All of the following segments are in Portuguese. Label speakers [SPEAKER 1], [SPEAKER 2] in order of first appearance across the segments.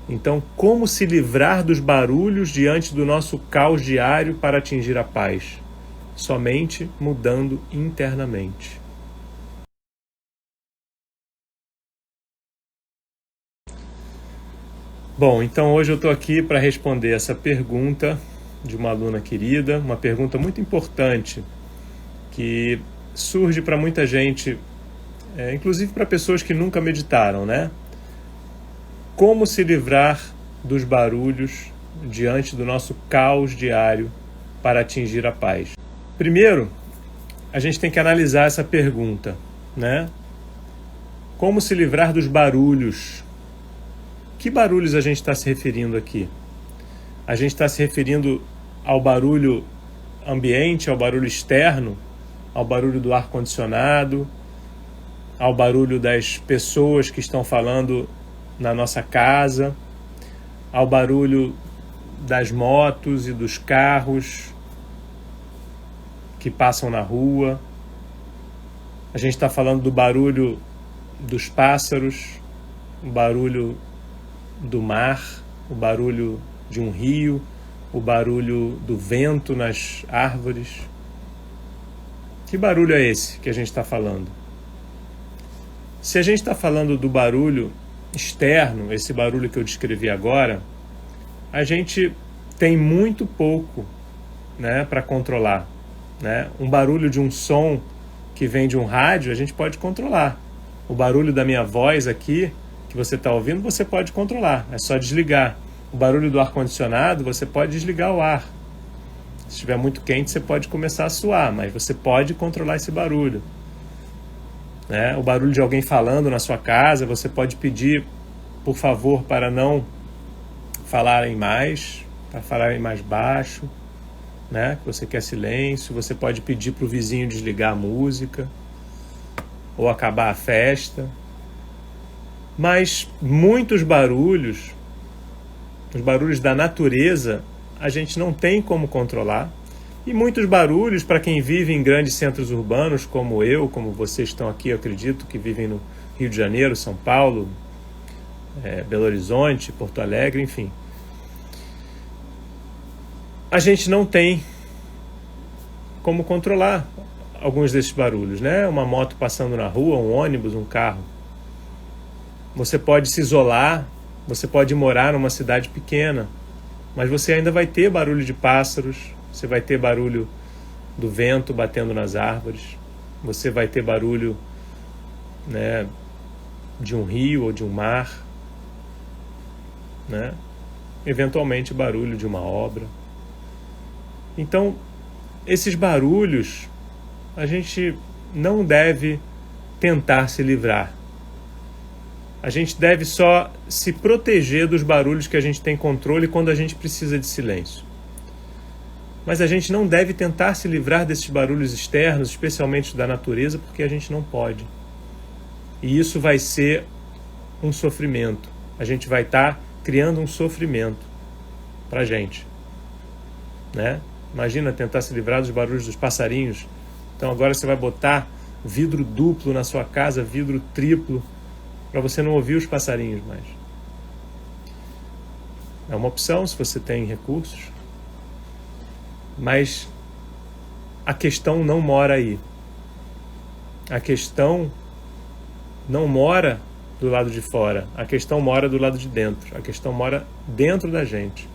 [SPEAKER 1] Então, como se livrar dos barulhos diante do nosso caos diário para atingir a paz? Somente mudando internamente. Bom, então hoje eu estou aqui para responder essa pergunta de uma aluna querida, uma pergunta muito importante que surge para muita gente, inclusive para pessoas que nunca meditaram, né? Como se livrar dos barulhos diante do nosso caos diário para atingir a paz? Primeiro, a gente tem que analisar essa pergunta, né? Como se livrar dos barulhos? Que barulhos a gente está se referindo aqui? A gente está se referindo ao barulho ambiente, ao barulho externo, ao barulho do ar-condicionado, ao barulho das pessoas que estão falando na nossa casa, ao barulho das motos e dos carros que passam na rua. A gente está falando do barulho dos pássaros, o barulho do mar, o barulho de um rio, o barulho do vento nas árvores. Que barulho é esse que a gente está falando? Se a gente está falando do barulho externo, esse barulho que eu descrevi agora, a gente tem muito pouco, né, para controlar, né? Um barulho de um som que vem de um rádio, a gente pode controlar. O barulho da minha voz aqui, que você está ouvindo, você pode controlar, é só desligar. O barulho do ar-condicionado, você pode desligar o ar. Se estiver muito quente, você pode começar a suar, mas você pode controlar esse barulho. O barulho de alguém falando na sua casa, você pode pedir, por favor, para não falarem mais, para falarem mais baixo, né? Que você quer silêncio. Você pode pedir para o vizinho desligar a música ou acabar a festa. Mas muitos barulhos, os barulhos da natureza, a gente não tem como controlar. E muitos barulhos, para quem vive em grandes centros urbanos, como eu, como vocês estão aqui, eu acredito, que vivem no Rio de Janeiro, São Paulo, Belo Horizonte, Porto Alegre, enfim. A gente não tem como controlar alguns desses barulhos, né? Uma moto passando na rua, um ônibus, um carro. Você pode se isolar, você pode morar numa cidade pequena, mas você ainda vai ter barulho de pássaros, você vai ter barulho do vento batendo nas árvores, você vai ter barulho, né, de um rio ou de um mar, né? Eventualmente barulho de uma obra. Então, esses barulhos a gente não deve tentar se livrar. A gente deve só se proteger dos barulhos que a gente tem controle quando a gente precisa de silêncio. Mas a gente não deve tentar se livrar desses barulhos externos, especialmente da natureza, porque a gente não pode. E isso vai ser um sofrimento. A gente vai estar criando um sofrimento para a gente, né? Imagina tentar se livrar dos barulhos dos passarinhos. Então agora você vai botar vidro duplo na sua casa, vidro triplo, para você não ouvir os passarinhos mais. É uma opção se você tem recursos. Mas a questão não mora aí. A questão não mora do lado de fora. A questão mora do lado de dentro. A questão mora dentro da gente.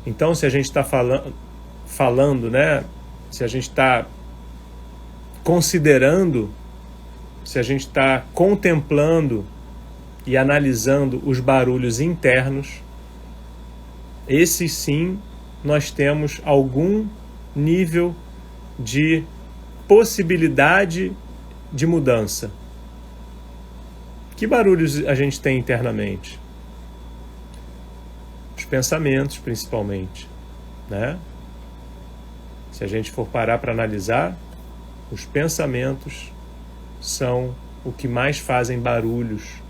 [SPEAKER 1] Então, se a gente está falando, né? Se a gente está considerando, se a gente está contemplando e analisando os barulhos internos, esses sim nós temos algum nível de possibilidade de mudança. Que barulhos a gente tem internamente? Os pensamentos, principalmente, né? Se a gente for parar para analisar, os pensamentos são o que mais fazem barulhos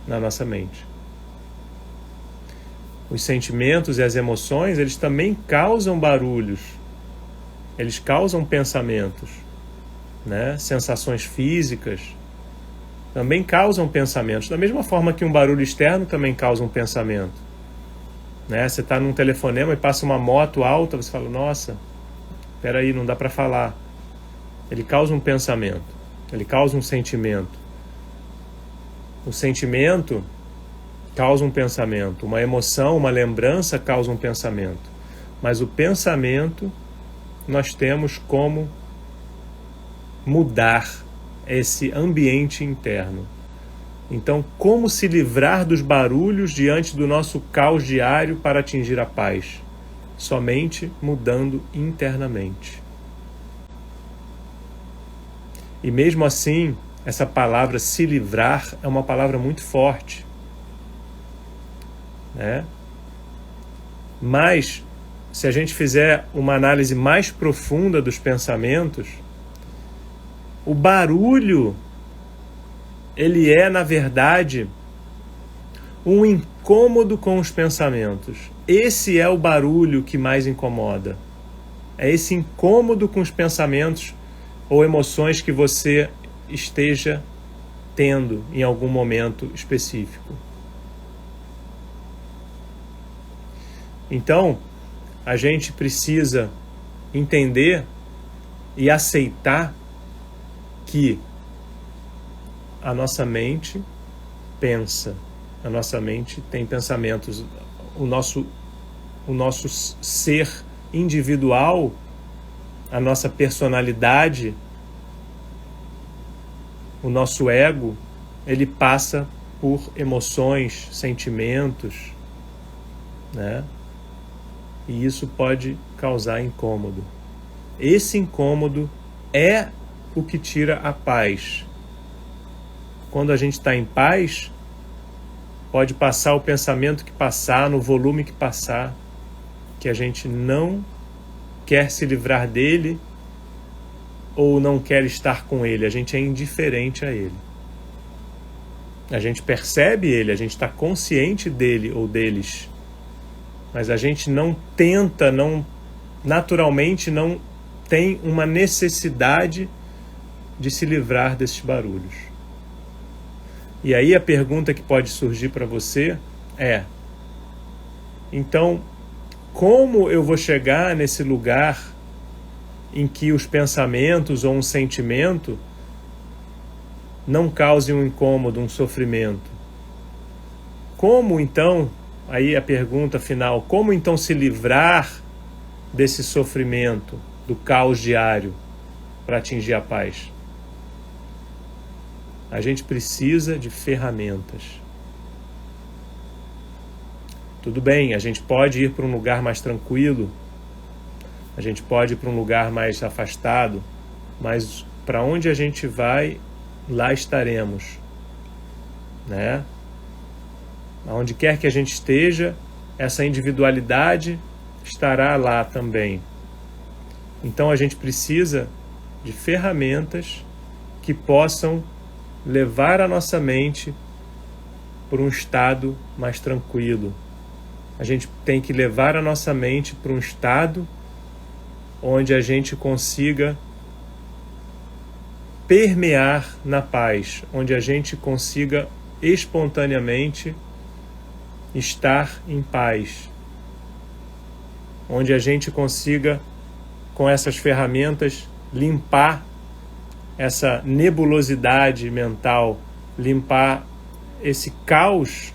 [SPEAKER 1] na nossa mente. Os sentimentos e as emoções, eles também causam barulhos. Eles causam pensamentos, né? Sensações físicas. também causam pensamentos, da mesma forma que um barulho externo também causa um pensamento. Né? Você está num telefonema e passa uma moto alta, você fala, nossa, peraí, não dá para falar. Ele causa um pensamento, ele causa um sentimento. O sentimento causa um pensamento, uma emoção, uma lembrança causa um pensamento. Mas o pensamento, nós temos como mudar esse ambiente interno. Então, como se livrar dos barulhos diante do nosso caos diário para atingir a paz? Somente mudando internamente. E mesmo assim, essa palavra se livrar é uma palavra muito forte, né? Mas, se a gente fizer uma análise mais profunda dos pensamentos, o barulho, ele é, na verdade, um incômodo com os pensamentos. Esse é o barulho que mais incomoda. É esse incômodo com os pensamentos ou emoções que você esteja tendo em algum momento específico. Então, a gente precisa entender e aceitar que a nossa mente pensa, a nossa mente tem pensamentos, o nosso ser individual, a nossa personalidade, o nosso ego, ele passa por emoções, sentimentos, né? E isso pode causar incômodo. Esse incômodo é o que tira a paz. Quando a gente está em paz, pode passar o pensamento que passar, no volume que passar, que a gente não quer se livrar dele ou não quer estar com ele, a gente é indiferente a ele. A gente percebe ele, a gente está consciente dele ou deles, mas a gente não tenta, naturalmente não tem uma necessidade de se livrar desses barulhos. E aí a pergunta que pode surgir para você é: então, como eu vou chegar nesse lugar em que os pensamentos ou um sentimento não causem um incômodo, um sofrimento? Como então, aí a pergunta final, como então se livrar desse sofrimento, do caos diário, para atingir a paz? A gente precisa de ferramentas. Tudo bem, a gente pode ir para um lugar mais tranquilo, a gente pode ir para um lugar mais afastado, mas para onde a gente vai, lá estaremos, né? Aonde quer que a gente esteja, essa individualidade estará lá também. Então a gente precisa de ferramentas que possam levar a nossa mente para um estado mais tranquilo. A gente tem que levar a nossa mente para um estado onde a gente consiga permear na paz, onde a gente consiga espontaneamente estar em paz, onde a gente consiga, com essas ferramentas, limpar essa nebulosidade mental, limpar esse caos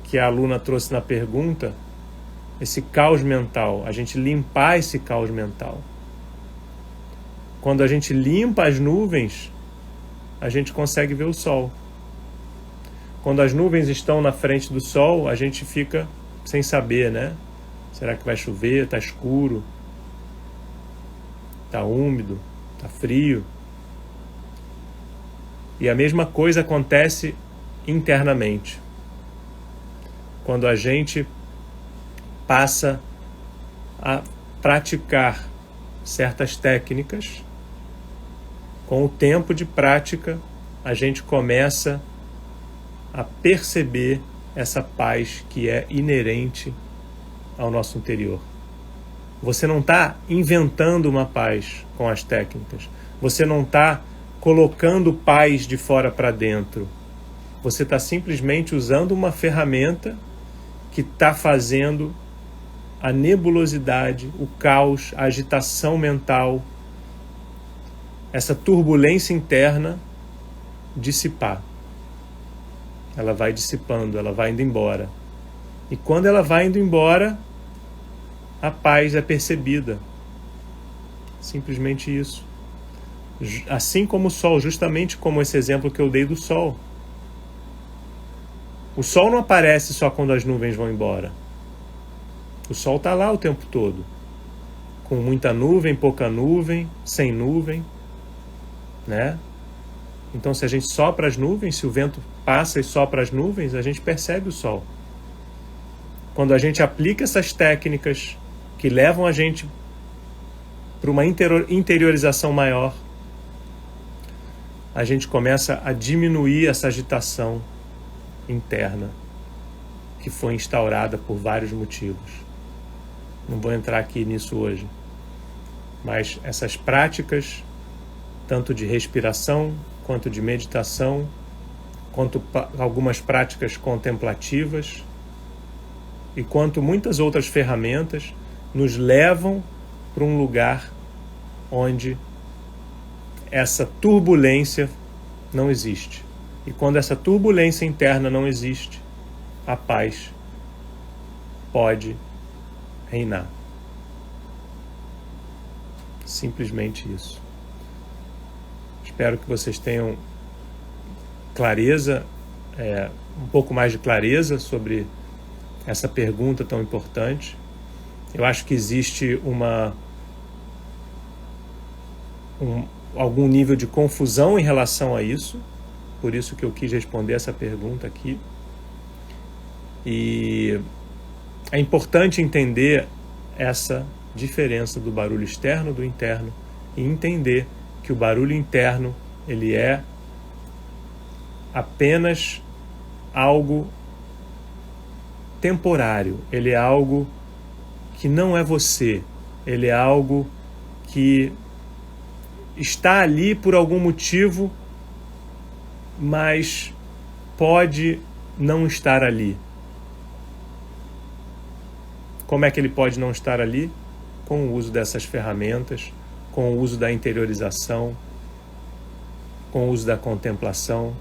[SPEAKER 1] que a aluna trouxe na pergunta, esse caos mental, a gente limpar esse caos mental. Quando a gente limpa as nuvens, a gente consegue ver o sol. Quando as nuvens estão na frente do sol, a gente fica sem saber, né? Será que vai chover? Está escuro? Está úmido? Está frio? E a mesma coisa acontece internamente. Quando a gente passa a praticar certas técnicas, com o tempo de prática, a gente começa a perceber essa paz que é inerente ao nosso interior. Você não está inventando uma paz com as técnicas. Você não está colocando paz de fora para dentro. Você está simplesmente usando uma ferramenta que está fazendo a nebulosidade, o caos, a agitação mental, essa turbulência interna dissipar. Ela vai dissipando, ela vai indo embora. E quando ela vai indo embora, a paz é percebida. Simplesmente isso. Assim como o sol, justamente como esse exemplo que eu dei do sol. O sol não aparece só quando as nuvens vão embora. O sol está lá o tempo todo. Com muita nuvem, pouca nuvem, sem nuvem, né? Então, se a gente sopra as nuvens, se o vento passa e sopra as nuvens, a gente percebe o sol. Quando a gente aplica essas técnicas que levam a gente para uma interiorização maior, a gente começa a diminuir essa agitação interna que foi instaurada por vários motivos. Não vou entrar aqui nisso hoje, mas essas práticas, tanto de respiração, quanto de meditação, quanto algumas práticas contemplativas e quanto muitas outras ferramentas, nos levam para um lugar onde essa turbulência não existe. E quando essa turbulência interna não existe, a paz pode reinar. Simplesmente isso. Espero que vocês tenham clareza, um pouco mais de clareza sobre essa pergunta tão importante. Eu acho que existe algum nível de confusão em relação a isso, por isso que eu quis responder essa pergunta aqui. E é importante entender essa diferença do barulho externo do interno e entender que o barulho interno, ele é apenas algo temporário, ele é algo que não é você, ele é algo que está ali por algum motivo, mas pode não estar ali. Como é que ele pode não estar ali? Com o uso dessas ferramentas, com o uso da interiorização, com o uso da contemplação.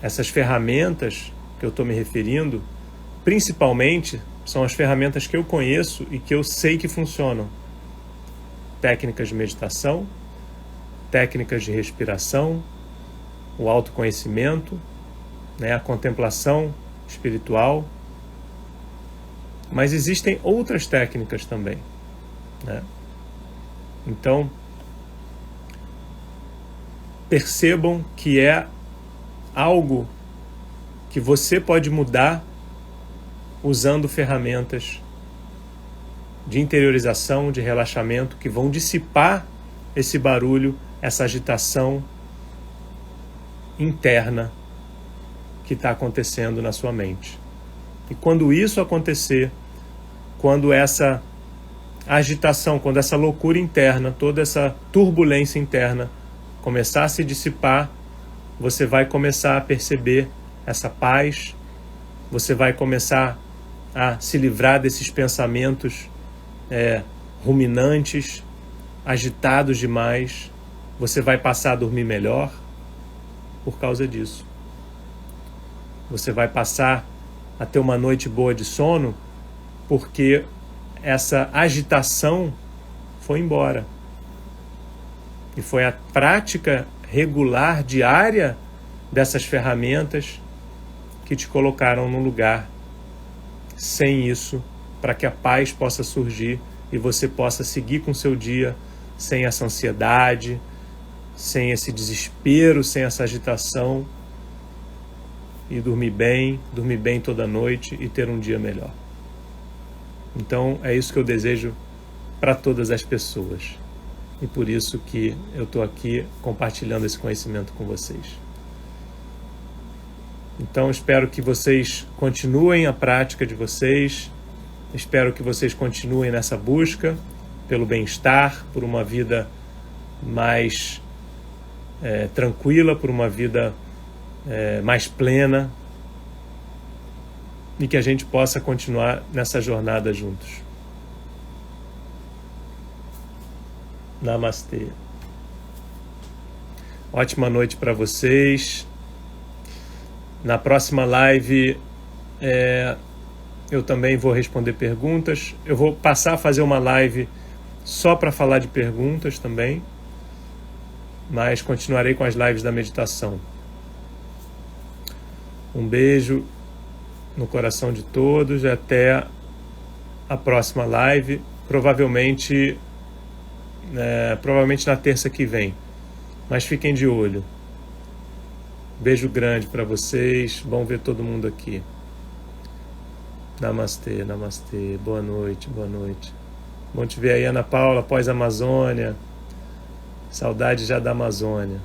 [SPEAKER 1] Essas ferramentas que eu estou me referindo, principalmente, são as ferramentas que eu conheço e que eu sei que funcionam. Técnicas de meditação, técnicas de respiração, o autoconhecimento, né, a contemplação espiritual. Mas existem outras técnicas também, né? Então, percebam que é algo que você pode mudar usando ferramentas de interiorização, de relaxamento, que vão dissipar esse barulho, essa agitação interna que está acontecendo na sua mente. E quando isso acontecer, quando essa agitação, quando essa loucura interna, toda essa turbulência interna começar a se dissipar, você vai começar a perceber essa paz, você vai começar a se livrar desses pensamentos ruminantes, agitados demais, você vai passar a dormir melhor por causa disso. Você vai passar a ter uma noite boa de sono porque essa agitação foi embora. E foi a prática regular, diária dessas ferramentas que te colocaram no lugar. Sem isso, para que a paz possa surgir e você possa seguir com o seu dia sem essa ansiedade, sem esse desespero, sem essa agitação, e dormir bem toda noite e ter um dia melhor. Então é isso que eu desejo para todas as pessoas. E por isso que eu estou aqui compartilhando esse conhecimento com vocês. Então espero que vocês continuem a prática de vocês, espero que vocês continuem nessa busca pelo bem-estar, por uma vida mais tranquila, por uma vida mais plena, e que a gente possa continuar nessa jornada juntos. Namastê. Ótima noite para vocês. Na próxima live eu também vou responder perguntas. Eu vou passar a fazer uma live só para falar de perguntas também, mas continuarei com as lives da meditação. Um beijo no coração de todos e até a próxima live, provavelmente na terça que vem, mas fiquem de olho. Beijo grande para vocês, bom ver todo mundo aqui. Namastê, namastê, boa noite, boa noite. Bom te ver aí, Ana Paula, pós-Amazônia. Saudade já da Amazônia.